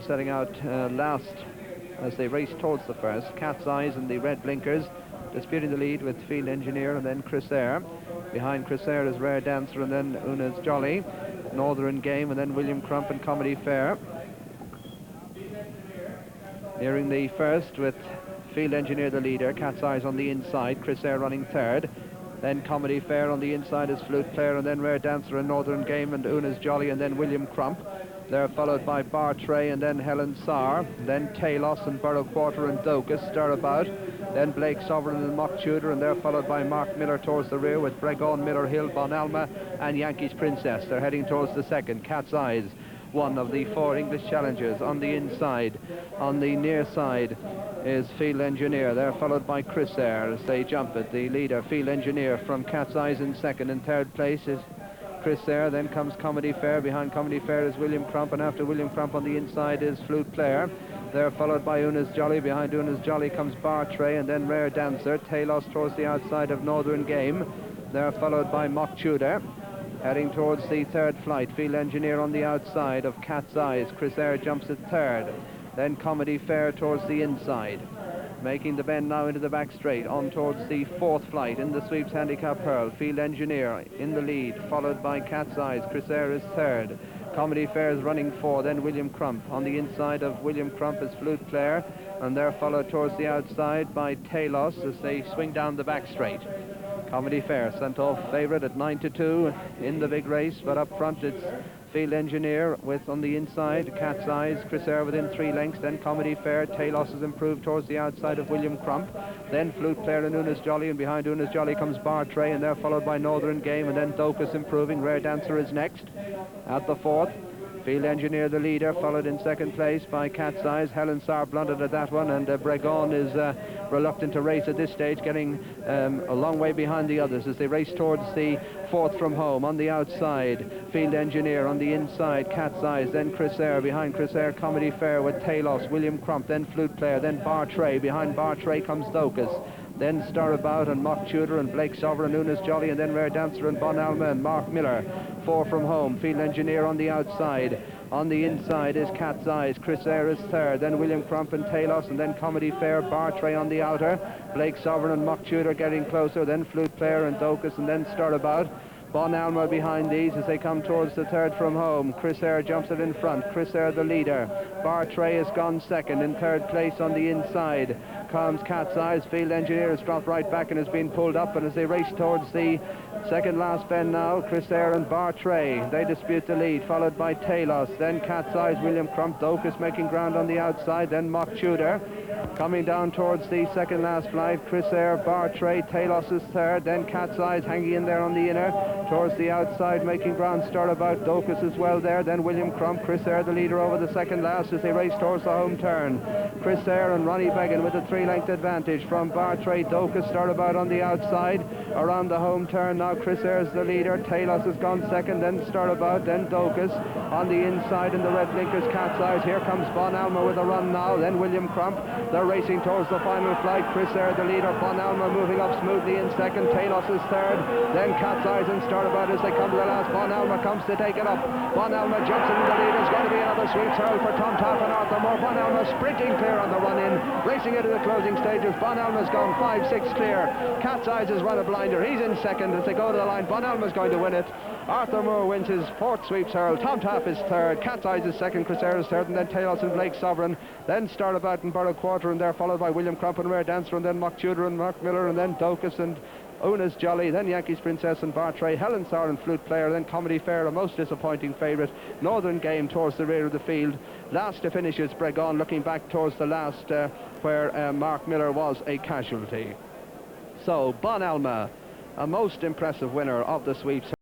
Setting out last as they race towards the first. Cat's Eyes and the red blinkers disputing the lead with Field Engineer and then Chris Eyre. Behind Chris Eyre is Rare Dancer and then Una's Jolly. Northern Game and then William Crump and Comedy Fair. Nearing the first with Field Engineer the leader, Cat's Eyes on the inside, Chris Eyre running third. Then Comedy Fair on the inside is Flute Player and then Rare Dancer and Northern Game and Una's Jolly and then William Crump. They're followed by Bartray and then Helen Sarr, then Talos and Borough Quarter and Docus stir about, then Blake Sovereign and Mock Tudor, and they're followed by Mark Miller towards the rear with Bregon, Miller Hill, Bonalma and Yankees Princess. They're heading towards the second. Cat's Eyes, one of the four English challengers, on the inside. On the near side is Field Engineer. They're followed by Chris Eyre as they jump at the leader. Field Engineer from Cat's Eyes in second. In third place is Chris Eyre, then comes Comedy Fair. Behind Comedy Fair is William Crump, and after William Crump on the inside is Flute Player. They're followed by Una's Jolly. Behind Una's Jolly comes Bartray and then Rare Dancer. Talos towards the outside of Northern Game. They're followed by Mock Tudor. Heading towards the third flight, Field Engineer on the outside of Cat's Eyes. Chris Eyre jumps at third. Then Comedy Fair towards the inside. Making the bend now into the back straight, on towards the fourth flight in the sweeps handicap hurl. Field Engineer in the lead, followed by Cat's Eyes. Chris Eyre is third. Comedy Fair is running four, then William Crump. On the inside of William Crump is Flute Player, and they're followed towards the outside by Talos as they swing down the back straight. Comedy Fair sent off favourite at 9-2 in the big race, but up front it's Field Engineer with on the inside Cat's Eyes, Chris Eyre within 3 lengths, then Comedy Fair. Talos has improved towards the outside of William Crump, then Flute Player and Una's Jolly, and behind Una's Jolly comes Bartray, and they're followed by Northern Game, and then Docus improving. Rare Dancer is next at the fourth. Field Engineer the leader, followed in second place by Cat's Eyes. Helen Sarr blundered at that one, and Bregon is reluctant to race at this stage, getting a long way behind the others as they race towards the fourth from home. On the outside, Field Engineer. On the inside, Cat's Eyes, then Chris Eyre. Behind Chris Eyre, Comedy Fair with Talos, William Crump, then Flute Player, then Bartray. Behind Bartray comes Docus. Then Star About and Mock Tudor and Blake Sovereign, Una's Jolly, and then Rare Dancer and Bonalma and Mark Miller. 4 from home. Field Engineer on the outside. On the inside is Cat's Eyes. Chris Eyre is third. Then William Crump and Talos, and then Comedy Fair. Bartray on the outer. Blake Sovereign and Mock Tudor getting closer. Then Flute Player and Docus, and then Star About. Bonalma behind these as they come towards the third from home. Chris Eyre jumps it in front. Chris Eyre the leader. Bartray has gone second. In third place on the inside comes Cat's Eyes. Field Engineer has dropped right back and has been pulled up, and as they race towards the second last bend now, Chris Eyre and Bartray, they dispute the lead, followed by Talos, then Cat's Eyes, William Crump, Docus making ground on the outside, then Mock Tudor. Coming down towards the second last flight, Chris Eyre, Bartray, Talos is third, then Cat's Eyes hanging in there on the inner, towards the outside making ground, Star About, Docus as well there, then William Crump. Chris Eyre the leader over the second last as they race towards the home turn. Chris Eyre and Ronnie Began with a 3-length advantage from Bartray. Docus Star About on the outside around the home turn. Now Chris Eyre's the leader, Talos has gone second, then Star About, then Docus on the inside in the red blinkers. Cat's Eyes. Here comes Bonalma with a run now, then William Crump. They're racing towards the final flight. Chris Eyre the leader, Bonalma moving up smoothly in second, Talos is third, then Cat's Eyes and Star About as they come to the last. Bonalma comes to take it up. Bonalma jumps in the lead. It's going to be another sweep hurl for Tom Taaffe and Arthur Moore. Bonalma sprinting clear on the run in, racing into the closing stages. Bonalma's gone 5-6 clear. Cat's Eyes has run a blinder. He's in second as they go to the line. Bonalma's going to win it. Arthur Moore wins his 4th sweeps hurl. Tom Taaffe is third. Cat's Eyes is second. Chris Eyre is third, and then Talos and Blake Sovereign. Then Star About and Borough Quarter, and they're followed by William Crump and Rare Dancer, and then Mock Tudor and Mark Miller, and then Docus and Una's Jolly, then Yankees Princess and Bartray, Helen Sarr and Flute Player, then Comedy Fair, a most disappointing favourite. Northern Game towards the rear of the field. Last to finish is Bregon, looking back towards the last where Mark Miller was a casualty. So Bonalma, a most impressive winner of the sweeps.